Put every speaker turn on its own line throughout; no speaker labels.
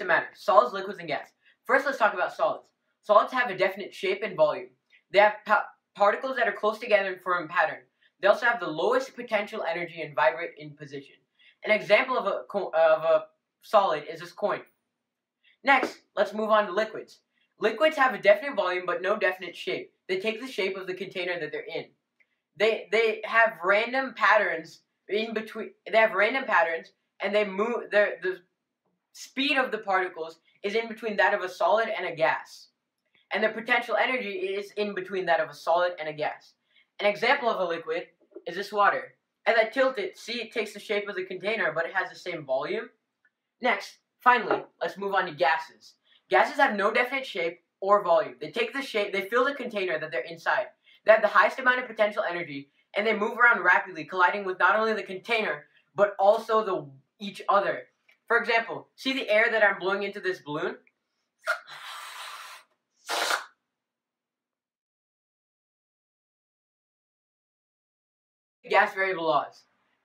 matter: solids, liquids, and gas. First, let's talk about solids. Solids have a definite shape and volume. They have particles that are close together and form a pattern. They also have the lowest potential energy and vibrate in position. An example of a solid is this coin. Next, let's move on to liquids. Liquids have a definite volume but no definite shape. They take the shape of the container that they're in. They have random patterns in between. They have random patterns, and they move. The speed of the particles is in between that of a solid and a gas, and the potential energy is in between that of a solid and a gas. An example of a liquid is this water. As I tilt it, see it takes the shape of the container, but it has the same volume. Next, finally, let's move on to gases. Gases have no definite shape or volume. They take the shape, they fill the container that they're inside. They have the highest amount of potential energy, and they move around rapidly, colliding with not only the container, but also each other. For example, see the air that I'm blowing into this balloon? Gas variable laws.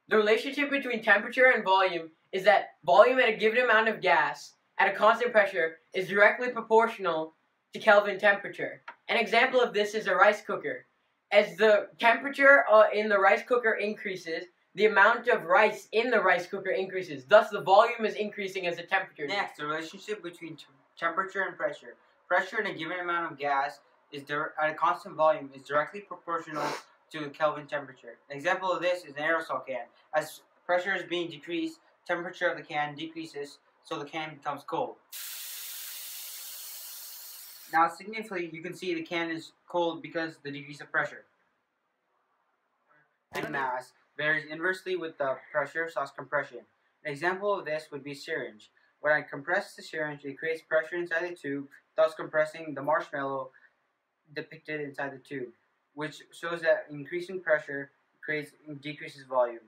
The relationship between temperature and volume is that volume at a given amount of gas at a constant pressure is directly proportional to Kelvin temperature. An example of this is a rice cooker. As the temperature in the rice cooker increases, the amount of rice in the rice cooker increases. Thus, the volume is increasing as the temperature.
Next, the relationship between temperature and pressure. Pressure in a given amount of gas at a constant volume is directly proportional to Kelvin temperature. An example of this is an aerosol can. As pressure is being decreased, temperature of the can decreases, so the can becomes cold. Now, significantly, you can see the can is cold because the decrease of pressure. And mass varies inversely with the pressure, thus compression. An example of this would be a syringe. When I compress the syringe, it creates pressure inside the tube, thus compressing the marshmallow depicted inside the tube, which shows that increasing pressure decreases volume.